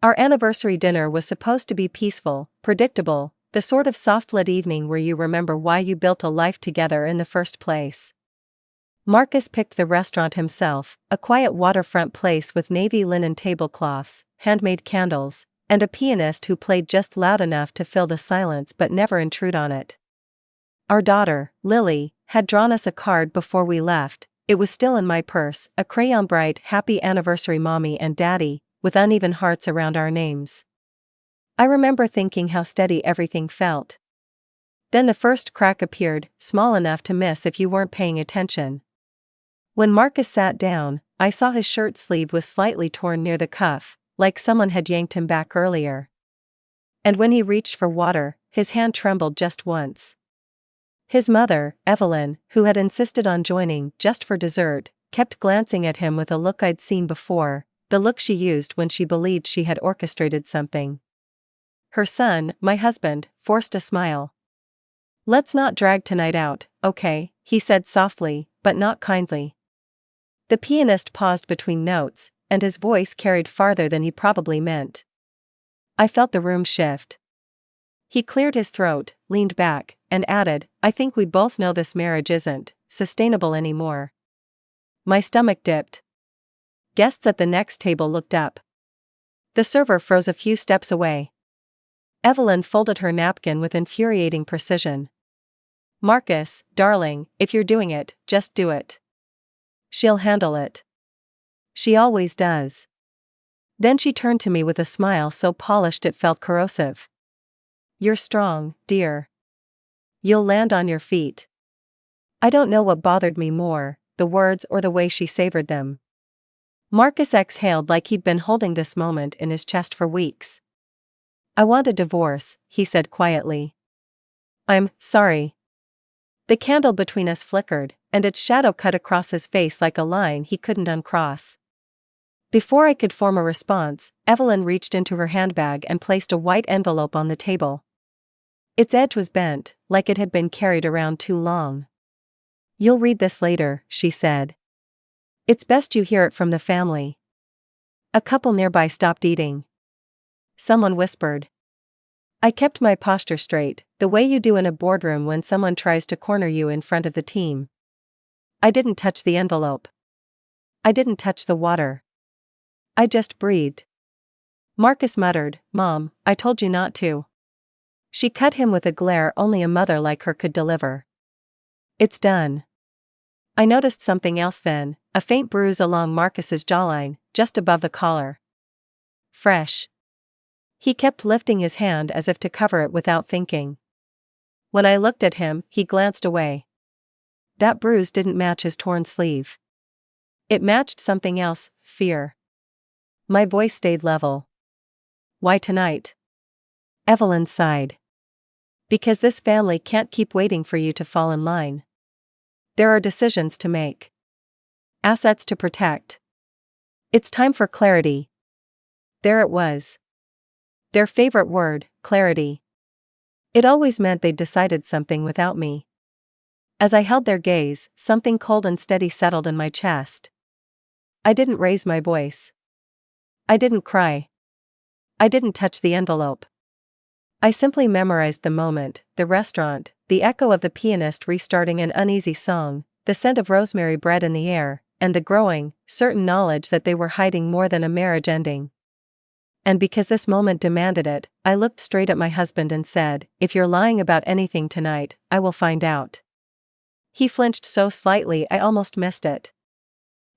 Our anniversary dinner was supposed to be peaceful, predictable, the sort of soft-lit evening where you remember why you built a life together in the first place. Marcus picked the restaurant himself, a quiet waterfront place with navy linen tablecloths, handmade candles, and a pianist who played just loud enough to fill the silence but never intrude on it. Our daughter, Lily, had drawn us a card before we left. It was still in my purse, a crayon bright "Happy Anniversary Mommy and Daddy," with uneven hearts around our names. I remember thinking how steady everything felt. Then the first crack appeared, small enough to miss if you weren't paying attention. When Marcus sat down, I saw his shirt sleeve was slightly torn near the cuff, like someone had yanked him back earlier. And when he reached for water, his hand trembled just once. His mother, Evelyn, who had insisted on joining just for dessert, kept glancing at him with a look I'd seen before, the look she used when she believed she had orchestrated something. Her son, my husband, forced a smile. "Let's not drag tonight out, okay?" he said softly, but not kindly. The pianist paused between notes, and his voice carried farther than he probably meant. I felt the room shift. He cleared his throat, leaned back, and added, "I think we both know this marriage isn't sustainable anymore." My stomach dipped. Guests at the next table looked up. The server froze a few steps away. Evelyn folded her napkin with infuriating precision. "Marcus, darling, if you're doing it, just do it. She'll handle it. She always does." Then she turned to me with a smile so polished it felt corrosive. "You're strong, dear. You'll land on your feet." I don't know what bothered me more, the words or the way she savored them. Marcus exhaled like he'd been holding this moment in his chest for weeks. "I want a divorce," he said quietly. "I'm sorry." The candle between us flickered, and its shadow cut across his face like a line he couldn't uncross. Before I could form a response, Evelyn reached into her handbag and placed a white envelope on the table. Its edge was bent, like it had been carried around too long. "You'll read this later," she said. "It's best you hear it from the family." A couple nearby stopped eating. Someone whispered. I kept my posture straight, the way you do in a boardroom when someone tries to corner you in front of the team. I didn't touch the envelope. I didn't touch the water. I just breathed. Marcus muttered, "Mom, I told you not to." She cut him with a glare only a mother like her could deliver. "It's done." I noticed something else then, a faint bruise along Marcus's jawline, just above the collar. Fresh. He kept lifting his hand as if to cover it without thinking. When I looked at him, he glanced away. That bruise didn't match his torn sleeve. It matched something else, fear. My voice stayed level. "Why tonight?" Evelyn sighed. "Because this family can't keep waiting for you to fall in line. There are decisions to make. Assets to protect. It's time for clarity." There it was. Their favorite word, clarity. It always meant they'd decided something without me. As I held their gaze, something cold and steady settled in my chest. I didn't raise my voice. I didn't cry. I didn't touch the envelope. I simply memorized the moment, the restaurant, the echo of the pianist restarting an uneasy song, the scent of rosemary bread in the air, and the growing, certain knowledge that they were hiding more than a marriage ending. And because this moment demanded it, I looked straight at my husband and said, "If you're lying about anything tonight, I will find out." He flinched so slightly I almost missed it.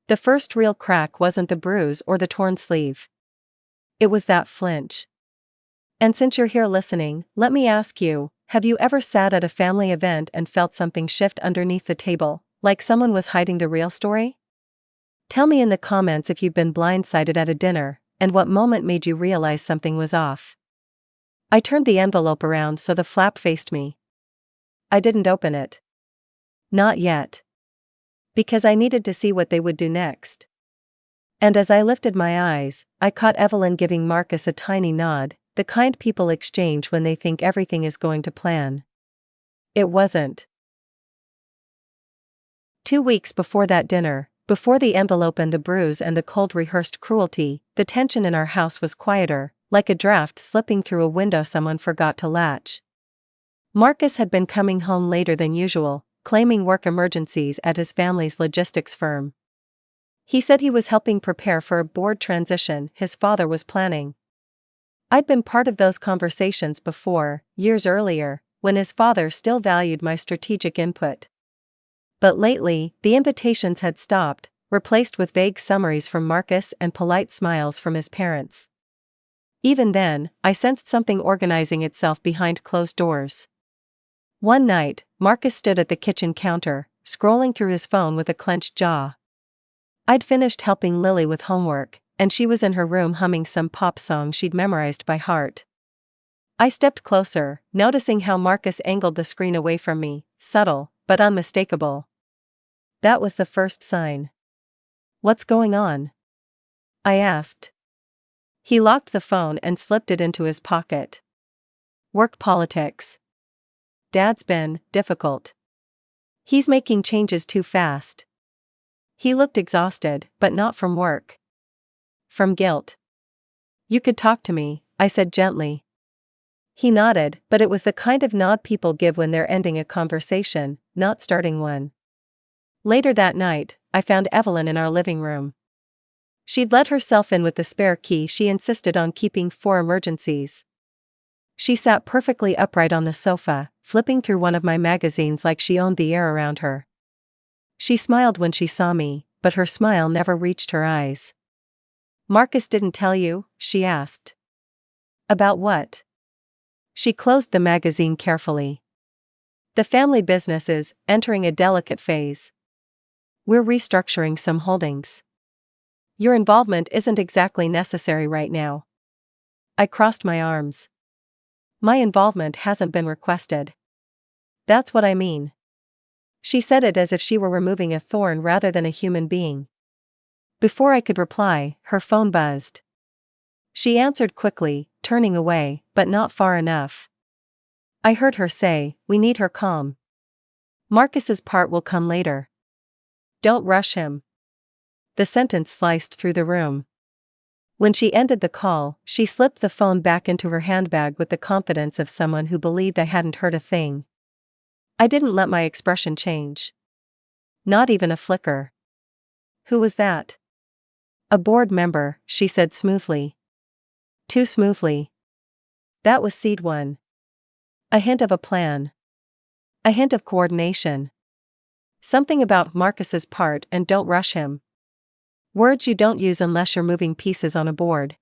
The first real crack wasn't the bruise or the torn sleeve. It was that flinch. And since you're here listening, let me ask you, have you ever sat at a family event and felt something shift underneath the table, like someone was hiding the real story? Tell me in the comments if you've been blindsided at a dinner, and what moment made you realize something was off. I turned the envelope around so the flap faced me. I didn't open it. Not yet. Because I needed to see what they would do next. And as I lifted my eyes, I caught Evelyn giving Marcus a tiny nod, the kind people exchange when they think everything is going to plan. It wasn't. 2 weeks before that dinner, Before the envelope and the bruise and the cold rehearsed cruelty, the tension in our house was quieter, like a draft slipping through a window someone forgot to latch. Marcus had been coming home later than usual, claiming work emergencies at his family's logistics firm. He said he was helping prepare for a board transition his father was planning. I'd been part of those conversations before, years earlier, when his father still valued my strategic input. But lately, the invitations had stopped, replaced with vague summaries from Marcus and polite smiles from his parents. Even then, I sensed something organizing itself behind closed doors. One night, Marcus stood at the kitchen counter, scrolling through his phone with a clenched jaw. I'd finished helping Lily with homework, and she was in her room humming some pop song she'd memorized by heart. I stepped closer, noticing how Marcus angled the screen away from me, subtle, but unmistakable. That was the first sign. "What's going on?" I asked. He locked the phone and slipped it into his pocket. "Work politics. Dad's been difficult. He's making changes too fast." He looked exhausted, but not from work. From guilt. "You could talk to me," I said gently. He nodded, but it was the kind of nod people give when they're ending a conversation, not starting one. Later that night, I found Evelyn in our living room. She'd let herself in with the spare key she insisted on keeping for emergencies. She sat perfectly upright on the sofa, flipping through one of my magazines like she owned the air around her. She smiled when she saw me, but her smile never reached her eyes. "Marcus didn't tell you?" she asked. "About what?" She closed the magazine carefully. "The family business is entering a delicate phase. We're restructuring some holdings. Your involvement isn't exactly necessary right now." I crossed my arms. "My involvement hasn't been requested." "That's what I mean." She said it as if she were removing a thorn rather than a human being. Before I could reply, her phone buzzed. She answered quickly, turning away, but not far enough. I heard her say, "We need her calm. Marcus's part will come later. Don't rush him." The sentence sliced through the room. When she ended the call, she slipped the phone back into her handbag with the confidence of someone who believed I hadn't heard a thing. I didn't let my expression change. Not even a flicker. "Who was that?" "A board member," she said smoothly. Too smoothly. That was seed one. A hint of a plan. A hint of coordination. Something about Marcus's part and don't rush him. Words you don't use unless you're moving pieces on a board.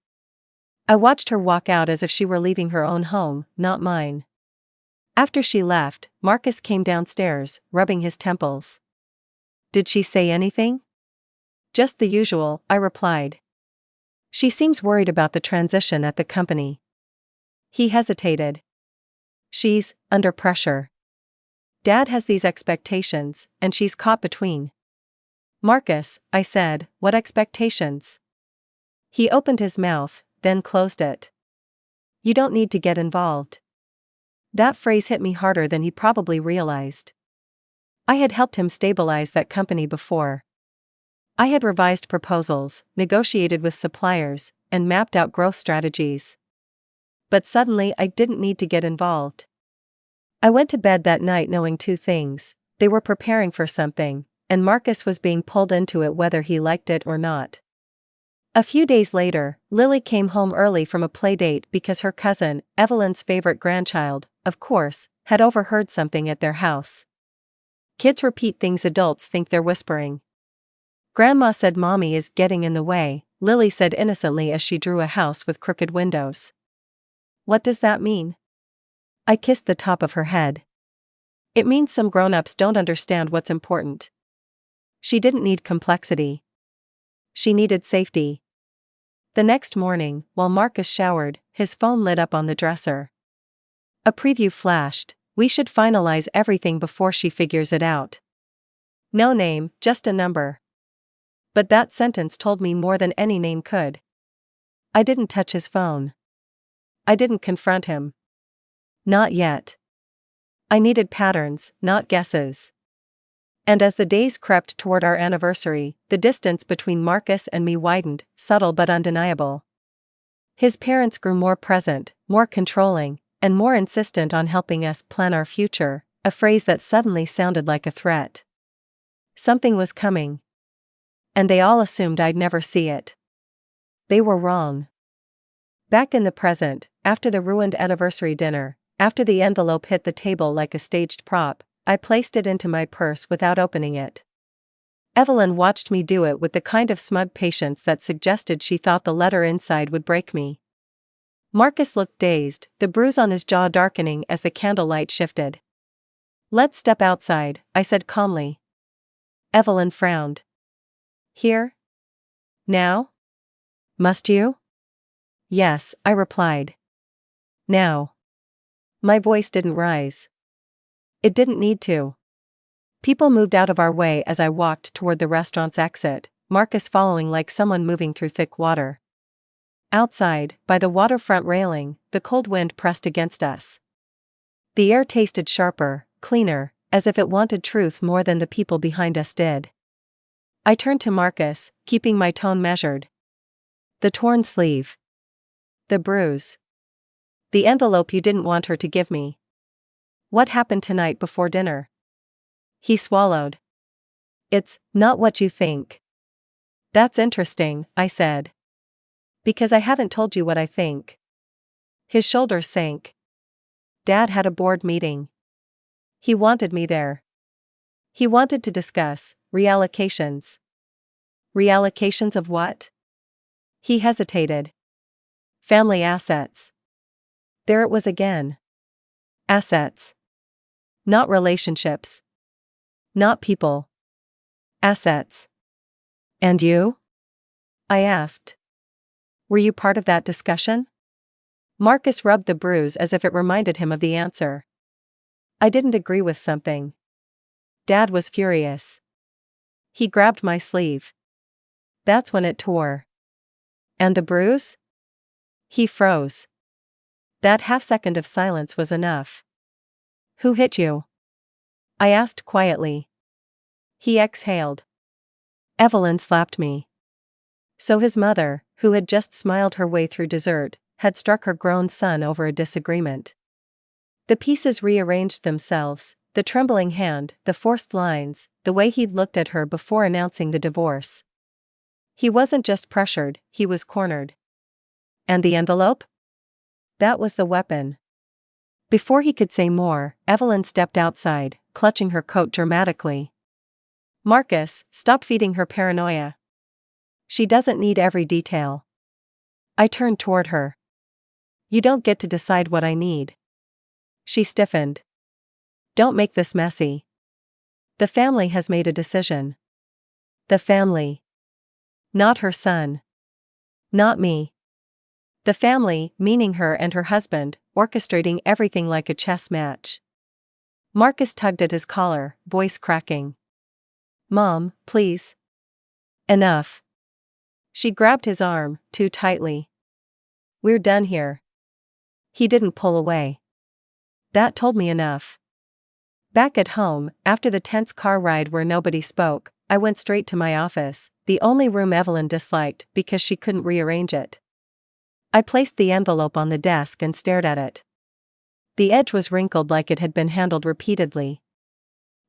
I watched her walk out as if she were leaving her own home, not mine. After she left, Marcus came downstairs, rubbing his temples. "Did she say anything?" "Just the usual," I replied. "She seems worried about the transition at the company." He hesitated. "She's under pressure. Dad has these expectations, and she's caught between." "Marcus," I said, "what expectations?" He opened his mouth, then closed it. "You don't need to get involved." That phrase hit me harder than he probably realized. I had helped him stabilize that company before. I had revised proposals, negotiated with suppliers, and mapped out growth strategies. But suddenly I didn't need to get involved. I went to bed that night knowing two things: they were preparing for something, and Marcus was being pulled into it whether he liked it or not. A few days later, Lily came home early from a play date because her cousin, Evelyn's favorite grandchild, of course, had overheard something at their house. Kids repeat things adults think they're whispering. "Grandma said Mommy is getting in the way," Lily said innocently as she drew a house with crooked windows. "What does that mean?" I kissed the top of her head. "It means some grown-ups don't understand what's important." She didn't need complexity. She needed safety. The next morning, while Marcus showered, his phone lit up on the dresser. A preview flashed: "We should finalize everything before she figures it out." No name, just a number. But that sentence told me more than any name could. I didn't touch his phone. I didn't confront him. Not yet. I needed patterns, not guesses. And as the days crept toward our anniversary, the distance between Marcus and me widened, subtle but undeniable. His parents grew more present, more controlling, and more insistent on helping us plan our future, a phrase that suddenly sounded like a threat. Something was coming. And they all assumed I'd never see it. They were wrong. Back in the present, after the ruined anniversary dinner, after the envelope hit the table like a staged prop, I placed it into my purse without opening it. Evelyn watched me do it with the kind of smug patience that suggested she thought the letter inside would break me. Marcus looked dazed, the bruise on his jaw darkening as the candlelight shifted. "Let's step outside," I said calmly. Evelyn frowned. "Here? Now? Must you?" "Yes," I replied. "Now." My voice didn't rise. It didn't need to. People moved out of our way as I walked toward the restaurant's exit, Marcus following like someone moving through thick water. Outside, by the waterfront railing, the cold wind pressed against us. The air tasted sharper, cleaner, as if it wanted truth more than the people behind us did. I turned to Marcus, keeping my tone measured. "The torn sleeve. The bruise. The envelope you didn't want her to give me. What happened tonight before dinner?" He swallowed. "It's not what you think." "That's interesting," I said. "Because I haven't told you what I think." His shoulders sank. Dad had a board meeting. He wanted me there. He wanted to discuss reallocations. Reallocations of what? He hesitated. Family assets. There it was again. Assets. Not relationships. Not people. Assets. "And you?" I asked. "Were you part of that discussion?" Marcus rubbed the bruise as if it reminded him of the answer. "I didn't agree with something." Dad was furious. He grabbed my sleeve. That's when it tore. "And the bruise?" He froze. That half-second of silence was enough. "Who hit you?" I asked quietly. He exhaled. "Evelyn slapped me." So his mother, who had just smiled her way through dessert, had struck her grown son over a disagreement. The pieces rearranged themselves, the trembling hand, the forced lines, the way he'd looked at her before announcing the divorce. He wasn't just pressured, he was cornered. "And the envelope?" That was the weapon. Before he could say more, Evelyn stepped outside, clutching her coat dramatically. "Marcus, stop feeding her paranoia. She doesn't need every detail." I turned toward her. "You don't get to decide what I need." She stiffened. "Don't make this messy. The family has made a decision." The family. Not her son. Not me. The family, meaning her and her husband, orchestrating everything like a chess match. Marcus tugged at his collar, voice cracking. "Mom, please. Enough." She grabbed his arm, too tightly. "We're done here." He didn't pull away. That told me enough. Back at home, after the tense car ride where nobody spoke, I went straight to my office, the only room Evelyn disliked because she couldn't rearrange it. I placed the envelope on the desk and stared at it. The edge was wrinkled like it had been handled repeatedly.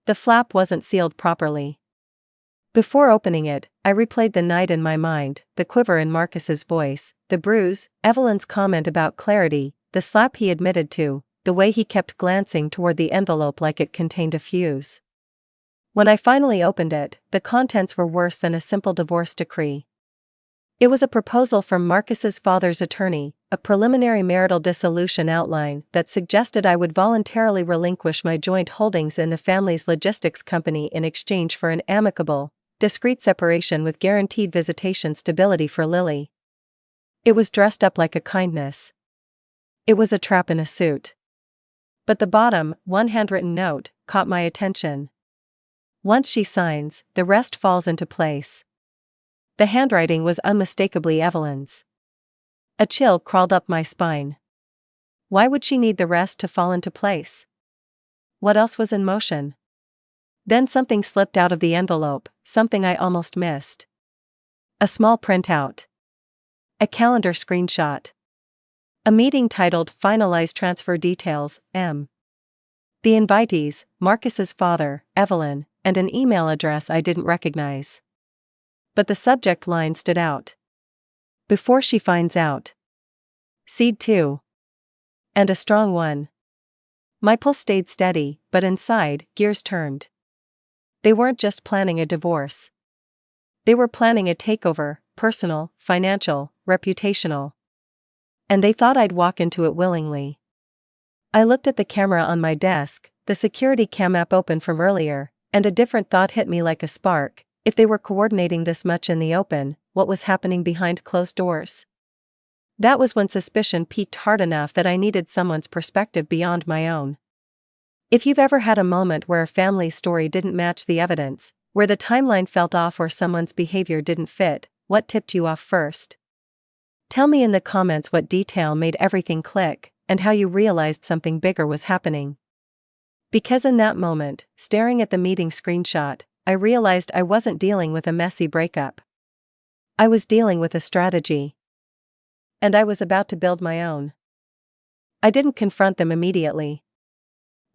The flap wasn't sealed properly. Before opening it, I replayed the night in my mind, the quiver in Marcus's voice, the bruise, Evelyn's comment about clarity, the slap he admitted to, the way he kept glancing toward the envelope like it contained a fuse. When I finally opened it, the contents were worse than a simple divorce decree. It was a proposal from Marcus's father's attorney, a preliminary marital dissolution outline that suggested I would voluntarily relinquish my joint holdings in the family's logistics company in exchange for an amicable, discreet separation with guaranteed visitation stability for Lily. It was dressed up like a kindness. It was a trap in a suit. But the bottom, one handwritten note, caught my attention. "Once she signs, the rest falls into place." The handwriting was unmistakably Evelyn's. A chill crawled up my spine. Why would she need the rest to fall into place? What else was in motion? Then something slipped out of the envelope, something I almost missed. A small printout. A calendar screenshot. A meeting titled Finalize Transfer Details, M. The invitees, Marcus's father, Evelyn, and an email address I didn't recognize. But the subject line stood out. Before she finds out. Seed 2. And a strong one. My pulse stayed steady, but inside, gears turned. They weren't just planning a divorce. They were planning a takeover, personal, financial, reputational. And they thought I'd walk into it willingly. I looked at the camera on my desk, the security cam app open from earlier, and a different thought hit me like a spark. If they were coordinating this much in the open, what was happening behind closed doors? That was when suspicion peaked hard enough that I needed someone's perspective beyond my own. If you've ever had a moment where a family story didn't match the evidence, where the timeline felt off or someone's behavior didn't fit, what tipped you off first? Tell me in the comments what detail made everything click, and how you realized something bigger was happening. Because in that moment, staring at the meeting screenshot, I realized I wasn't dealing with a messy breakup. I was dealing with a strategy. And I was about to build my own. I didn't confront them immediately.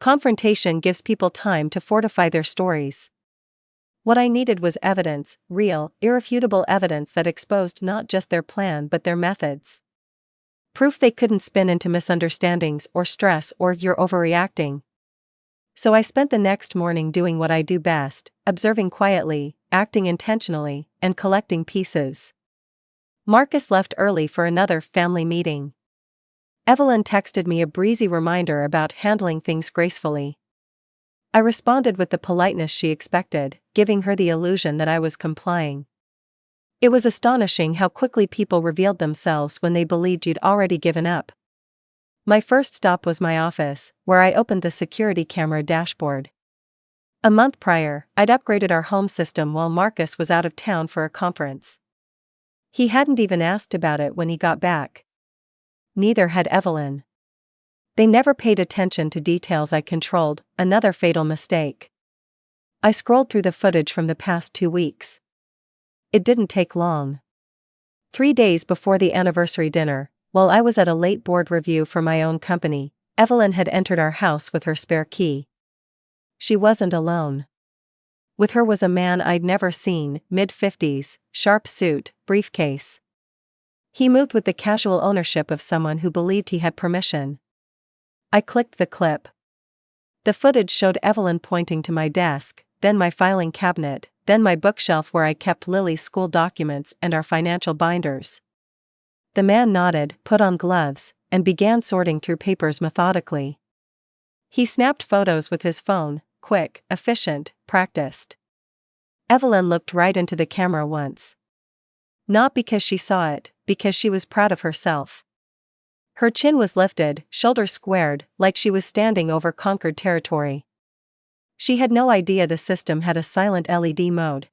Confrontation gives people time to fortify their stories. What I needed was evidence, real, irrefutable evidence that exposed not just their plan but their methods. Proof they couldn't spin into misunderstandings or stress or "you're overreacting." So I spent the next morning doing what I do best, observing quietly, acting intentionally, and collecting pieces. Marcus left early for another family meeting. Evelyn texted me a breezy reminder about handling things gracefully. I responded with the politeness she expected, giving her the illusion that I was complying. It was astonishing how quickly people revealed themselves when they believed you'd already given up. My first stop was my office, where I opened the security camera dashboard. A month prior, I'd upgraded our home system while Marcus was out of town for a conference. He hadn't even asked about it when he got back. Neither had Evelyn. They never paid attention to details I controlled, another fatal mistake. I scrolled through the footage from the past 2 weeks. It didn't take long. 3 days before the anniversary dinner, while I was at a late board review for my own company, Evelyn had entered our house with her spare key. She wasn't alone. With her was a man I'd never seen, mid-50s, sharp suit, briefcase. He moved with the casual ownership of someone who believed he had permission. I clicked the clip. The footage showed Evelyn pointing to my desk, then my filing cabinet, then my bookshelf where I kept Lily's school documents and our financial binders. The man nodded, put on gloves, and began sorting through papers methodically. He snapped photos with his phone, quick, efficient, practiced. Evelyn looked right into the camera once. Not because she saw it, because she was proud of herself. Her chin was lifted, shoulders squared, like she was standing over conquered territory. She had no idea the system had a silent LED mode.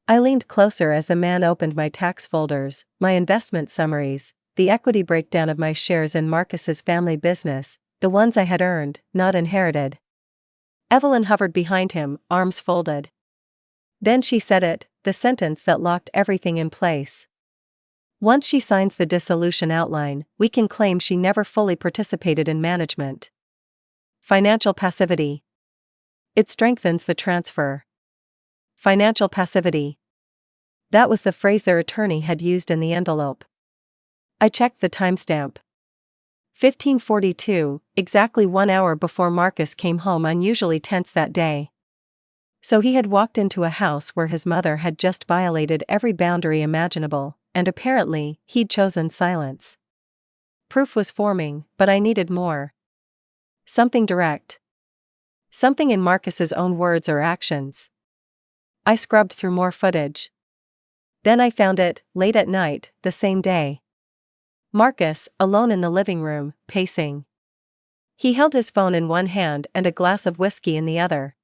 I leaned closer as the man opened my tax folders, my investment summaries, the equity breakdown of my shares in Marcus's family business, the ones I had earned, not inherited. Evelyn hovered behind him, arms folded. Then she said it, the sentence that locked everything in place. Once she signs the dissolution outline, we can claim she never fully participated in management. Financial passivity. It strengthens the transfer. Financial passivity. That was the phrase their attorney had used in the envelope. I checked the timestamp. 15:42, exactly 1 hour before Marcus came home, unusually tense that day. So he had walked into a house where his mother had just violated every boundary imaginable, and apparently, he'd chosen silence. Proof was forming, but I needed more. Something direct. Something in Marcus's own words or actions. I scrubbed through more footage. Then I found it, late at night, the same day. Marcus, alone in the living room, pacing. He held his phone in one hand and a glass of whiskey in the other.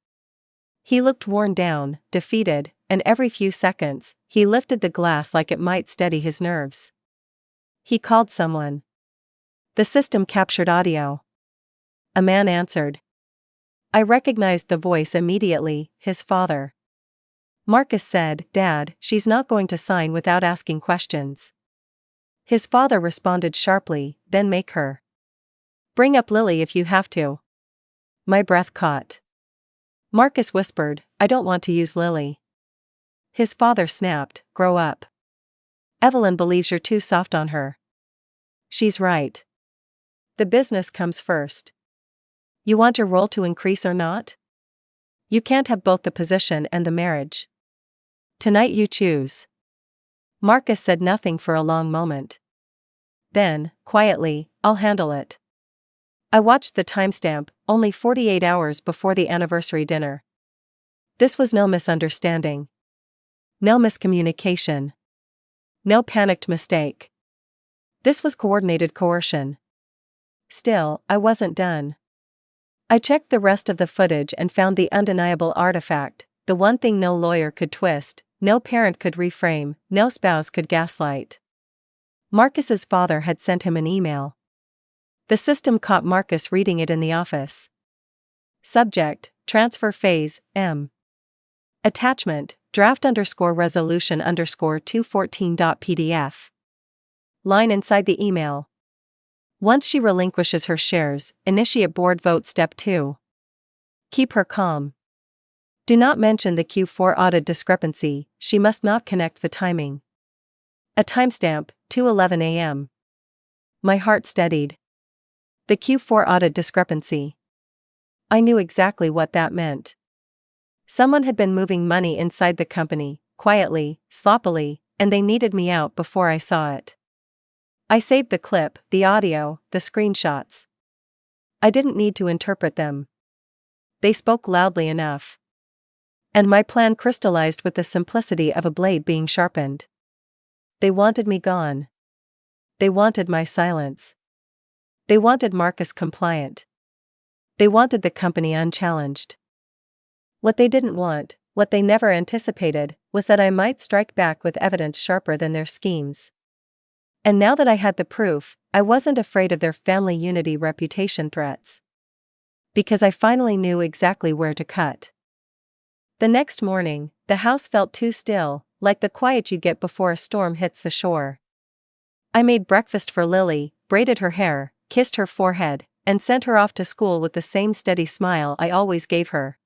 He looked worn down, defeated, and every few seconds, he lifted the glass like it might steady his nerves. He called someone. The system captured audio. A man answered. I recognized the voice immediately, his father. Marcus said, "Dad, she's not going to sign without asking questions." His father responded sharply, "Then make her. Bring up Lily if you have to." My breath caught. Marcus whispered, "I don't want to use Lily." His father snapped, "Grow up. Evelyn believes you're too soft on her." "She's right. The business comes first. You want your role to increase or not? You can't have both the position and the marriage. Tonight you choose." Marcus said nothing for a long moment. Then, quietly, "I'll handle it." I watched the timestamp, only 48 hours before the anniversary dinner. This was no misunderstanding. No miscommunication. No panicked mistake. This was coordinated coercion. Still, I wasn't done. I checked the rest of the footage and found the undeniable artifact, the one thing no lawyer could twist, no parent could reframe, no spouse could gaslight. Marcus's father had sent him an email. The system caught Marcus reading it in the office. Subject, Transfer Phase, M. Attachment, draft_resolution_214.pdf. Line inside the email. Once she relinquishes her shares, initiate board vote step 2. Keep her calm. Do not mention the Q4 audit discrepancy, she must not connect the timing. A timestamp, 2:11 a.m. My heart steadied. The Q4 audit discrepancy. I knew exactly what that meant. Someone had been moving money inside the company, quietly, sloppily, and they needed me out before I saw it. I saved the clip, the audio, the screenshots. I didn't need to interpret them. They spoke loudly enough. And my plan crystallized with the simplicity of a blade being sharpened. They wanted me gone. They wanted my silence. They wanted Marcus compliant. They wanted the company unchallenged. What they didn't want, what they never anticipated, was that I might strike back with evidence sharper than their schemes. And now that I had the proof, I wasn't afraid of their family unity reputation threats. Because I finally knew exactly where to cut. The next morning, the house felt too still, like the quiet you get before a storm hits the shore. I made breakfast for Lily, braided her hair, kissed her forehead, and sent her off to school with the same steady smile I always gave her.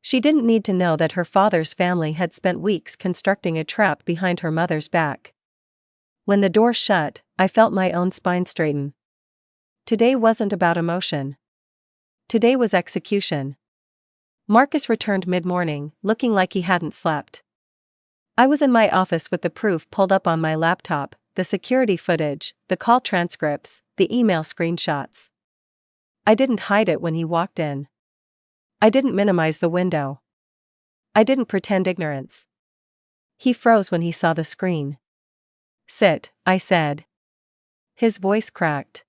She didn't need to know that her father's family had spent weeks constructing a trap behind her mother's back. When the door shut, I felt my own spine straighten. Today wasn't about emotion. Today was execution. Marcus returned mid-morning, looking like he hadn't slept. I was in my office with the proof pulled up on my laptop, the security footage, the call transcripts, the email screenshots. I didn't hide it when he walked in. I didn't minimize the window. I didn't pretend ignorance. He froze when he saw the screen. "Sit," I said. His voice cracked.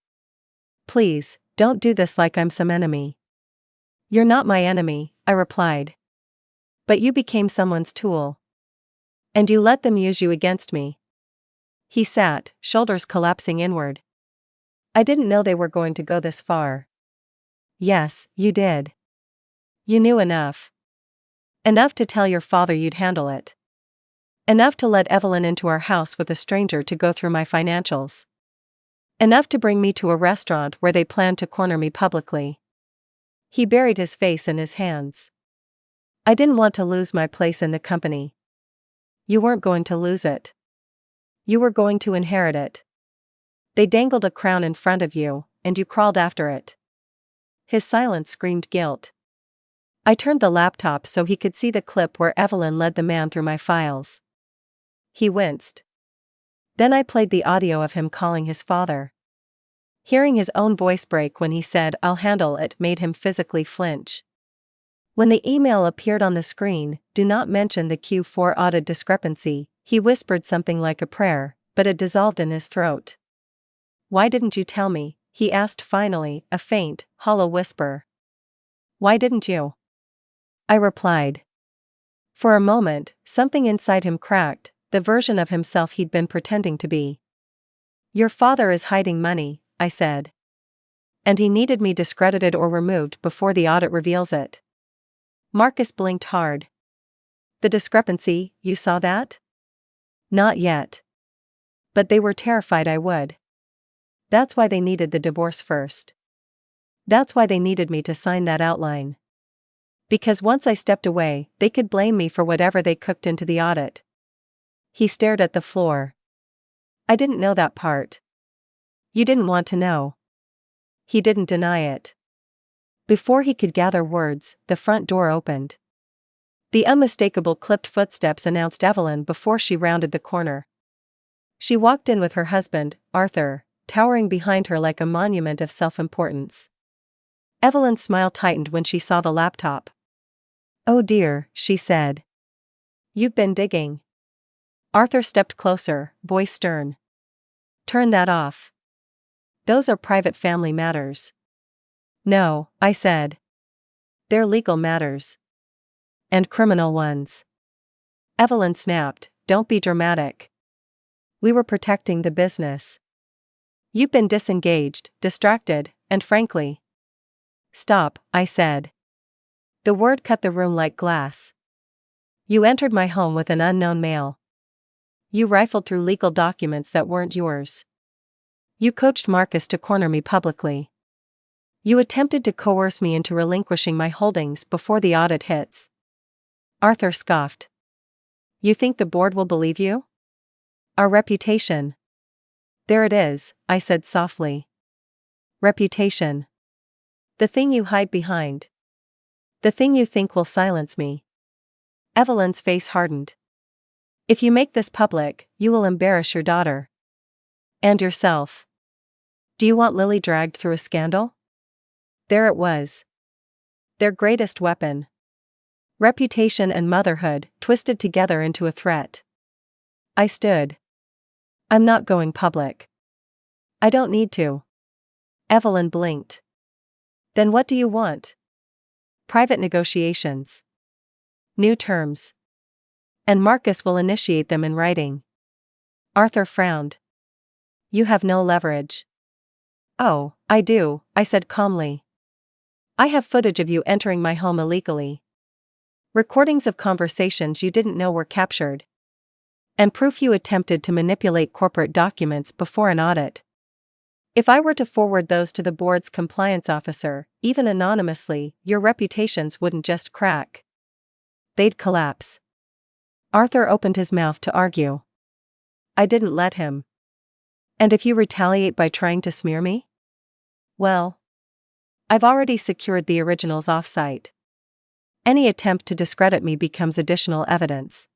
"Please, don't do this like I'm some enemy." "You're not my enemy," I replied. "But you became someone's tool. And you let them use you against me." He sat, shoulders collapsing inward. "I didn't know they were going to go this far." "Yes, you did. You knew enough. Enough to tell your father you'd handle it. Enough to let Evelyn into our house with a stranger to go through my financials. Enough to bring me to a restaurant where they planned to corner me publicly." He buried his face in his hands. "I didn't want to lose my place in the company. You weren't going to lose it. You were going to inherit it. They dangled a crown in front of you, and you crawled after it." His silence screamed guilt. I turned the laptop so he could see the clip where Evelyn led the man through my files. He winced. Then I played the audio of him calling his father. Hearing his own voice break when he said, "I'll handle it," made him physically flinch. When the email appeared on the screen, "Do not mention the Q4 audit discrepancy," he whispered something like a prayer, but it dissolved in his throat. "Why didn't you tell me?" he asked finally, a faint, hollow whisper. "Why didn't you?" I replied. For a moment, something inside him cracked, the version of himself he'd been pretending to be. "Your father is hiding money," I said. And he needed me discredited or removed before the audit reveals it. Marcus blinked hard. The discrepancy, you saw that? Not yet. But they were terrified I would. That's why they needed the divorce first. That's why they needed me to sign that outline. Because once I stepped away, they could blame me for whatever they cooked into the audit. He stared at the floor. I didn't know that part. You didn't want to know. He didn't deny it. Before he could gather words, the front door opened. The unmistakable clipped footsteps announced Evelyn before she rounded the corner. She walked in with her husband, Arthur, towering behind her like a monument of self-importance. Evelyn's smile tightened when she saw the laptop. Oh dear, she said. You've been digging. Arthur stepped closer, voice stern. Turn that off. Those are private family matters. No, I said. They're legal matters. And criminal ones. Evelyn snapped, don't be dramatic. We were protecting the business. You've been disengaged, distracted, and frankly. Stop, I said. The word cut the room like glass. You entered my home with an unknown male. You rifled through legal documents that weren't yours. You coached Marcus to corner me publicly. You attempted to coerce me into relinquishing my holdings before the audit hits. Arthur scoffed. You think the board will believe you? Our reputation. There it is, I said softly. Reputation. The thing you hide behind. The thing you think will silence me. Evelyn's face hardened. If you make this public, you will embarrass your daughter. And yourself. Do you want Lily dragged through a scandal? There it was. Their greatest weapon. Reputation and motherhood twisted together into a threat. I stood. I'm not going public. I don't need to. Evelyn blinked. Then what do you want? Private negotiations. New terms. And Marcus will initiate them in writing. Arthur frowned. You have no leverage. Oh, I do, I said calmly. I have footage of you entering my home illegally. Recordings of conversations you didn't know were captured. And proof you attempted to manipulate corporate documents before an audit. If I were to forward those to the board's compliance officer, even anonymously, your reputations wouldn't just crack. They'd collapse. Arthur opened his mouth to argue. I didn't let him. And if you retaliate by trying to smear me? Well, I've already secured the originals off-site. Any attempt to discredit me becomes additional evidence.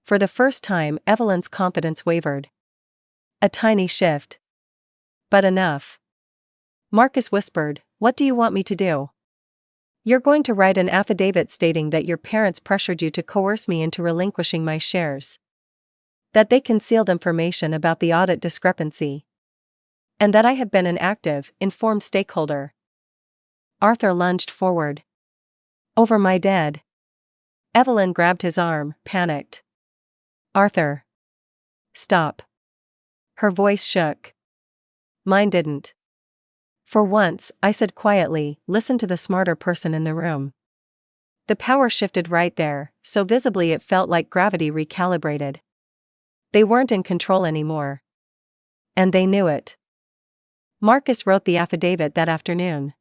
For the first time, Evelyn's confidence wavered. A tiny shift. But enough. Marcus whispered, what do you want me to do? You're going to write an affidavit stating that your parents pressured you to coerce me into relinquishing my shares. That they concealed information about the audit discrepancy. And that I have been an active, informed stakeholder. Arthur lunged forward. Over my dead. Evelyn grabbed his arm, panicked. Arthur. Stop. Her voice shook. Mine didn't. For once, I said quietly, listen to the smarter person in the room. The power shifted right there, so visibly it felt like gravity recalibrated. They weren't in control anymore. And they knew it. Marcus wrote the affidavit that afternoon.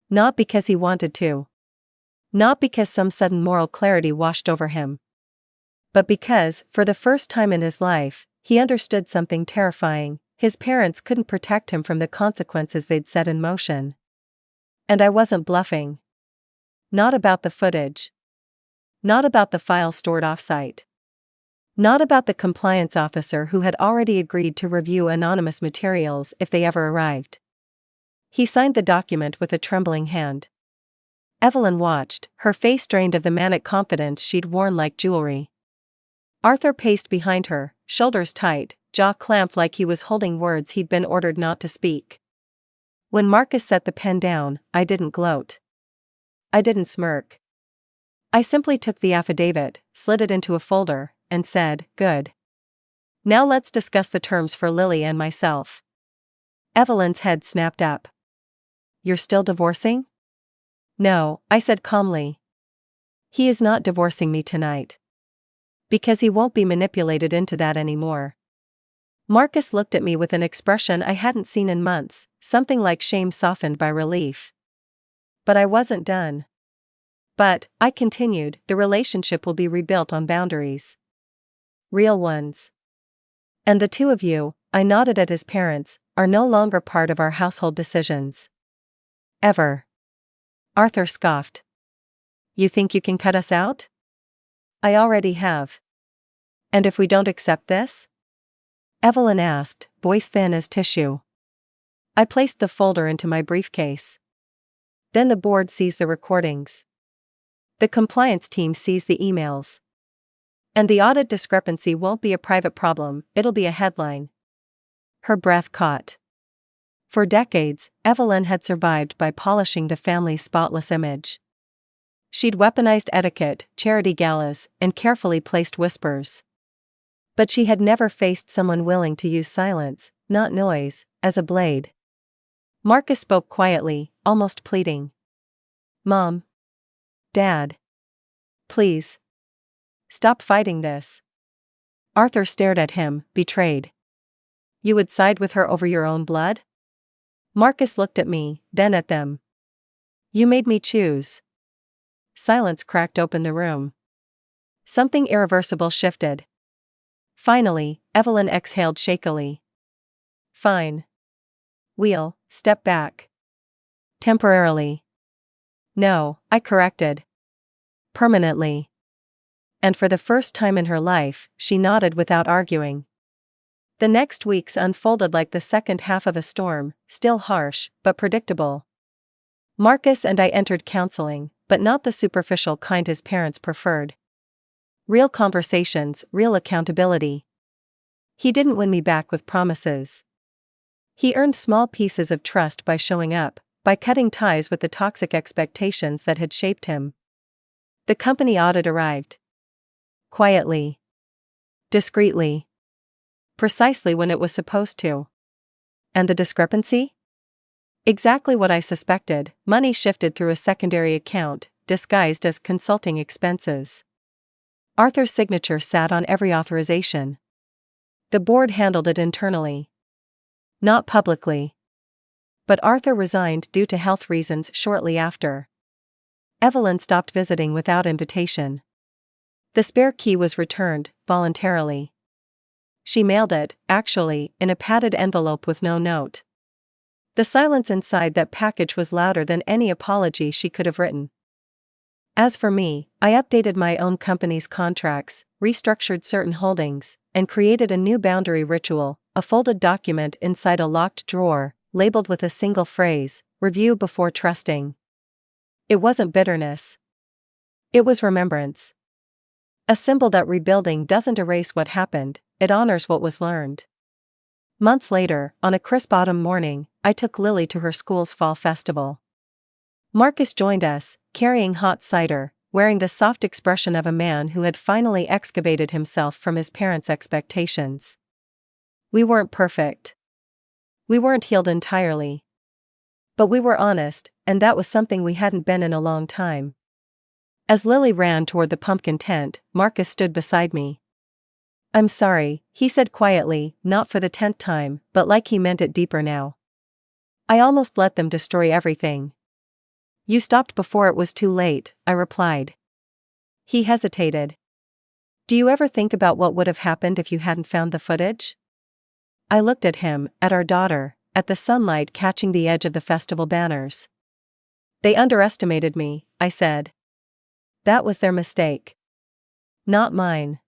Not because he wanted to. Not because some sudden moral clarity washed over him. But because, for the first time in his life, he understood something terrifying. His parents couldn't protect him from the consequences they'd set in motion. And I wasn't bluffing. Not about the footage. Not about the files stored off-site. Not about the compliance officer who had already agreed to review anonymous materials if they ever arrived. He signed the document with a trembling hand. Evelyn watched, her face drained of the manic confidence she'd worn like jewelry. Arthur paced behind her, shoulders tight, jaw clamped like he was holding words he'd been ordered not to speak. When Marcus set the pen down, I didn't gloat. I didn't smirk. I simply took the affidavit, slid it into a folder, and said, good. Now let's discuss the terms for Lily and myself. Evelyn's head snapped up. You're still divorcing? No, I said calmly. He is not divorcing me tonight. Because he won't be manipulated into that anymore. Marcus looked at me with an expression I hadn't seen in months, something like shame softened by relief. But I wasn't done. But, I continued, the relationship will be rebuilt on boundaries. Real ones. And the two of you, I nodded at his parents, are no longer part of our household decisions. Ever. Arthur scoffed. You think you can cut us out? I already have. And if we don't accept this? Evelyn asked, voice thin as tissue. I placed the folder into my briefcase. Then the board sees the recordings. The compliance team sees the emails. And the audit discrepancy won't be a private problem, it'll be a headline. Her breath caught. For decades, Evelyn had survived by polishing the family's spotless image. She'd weaponized etiquette, charity galas, and carefully placed whispers. But she had never faced someone willing to use silence, not noise, as a blade. Marcus spoke quietly, almost pleading. Mom. Dad. Please. Stop fighting this. Arthur stared at him, betrayed. You would side with her over your own blood? Marcus looked at me, then at them. You made me choose. Silence cracked open the room. Something irreversible shifted. Finally, Evelyn exhaled shakily. Fine. We'll step back. Temporarily. No, I corrected. Permanently. And for the first time in her life, she nodded without arguing. The next weeks unfolded like the second half of a storm, still harsh, but predictable. Marcus and I entered counseling, but not the superficial kind his parents preferred. Real conversations, real accountability. He didn't win me back with promises. He earned small pieces of trust by showing up, by cutting ties with the toxic expectations that had shaped him. The company audit arrived. Quietly. Discreetly. Precisely when it was supposed to. And the discrepancy? Exactly what I suspected, money shifted through a secondary account, disguised as consulting expenses. Arthur's signature sat on every authorization. The board handled it internally. Not publicly. But Arthur resigned due to health reasons shortly after. Evelyn stopped visiting without invitation. The spare key was returned, voluntarily. She mailed it, actually, in a padded envelope with no note. The silence inside that package was louder than any apology she could have written. As for me, I updated my own company's contracts, restructured certain holdings, and created a new boundary ritual, a folded document inside a locked drawer, labeled with a single phrase, review before trusting. It wasn't bitterness. It was remembrance. A symbol that rebuilding doesn't erase what happened, it honors what was learned. Months later, on a crisp autumn morning, I took Lily to her school's fall festival. Marcus joined us, carrying hot cider, wearing the soft expression of a man who had finally excavated himself from his parents' expectations. We weren't perfect. We weren't healed entirely. But we were honest, and that was something we hadn't been in a long time. As Lily ran toward the pumpkin tent, Marcus stood beside me. I'm sorry, he said quietly, not for the 10th time, but like he meant it deeper now. I almost let them destroy everything. You stopped before it was too late, I replied. He hesitated. Do you ever think about what would have happened if you hadn't found the footage? I looked at him, at our daughter, at the sunlight catching the edge of the festival banners. They underestimated me, I said. That was their mistake. Not mine.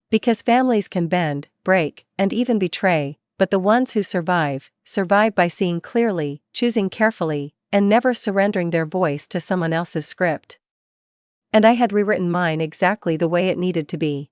Because families can bend, break, and even betray, but the ones who survive by seeing clearly, choosing carefully, and never surrendering their voice to someone else's script. And I had rewritten mine exactly the way it needed to be.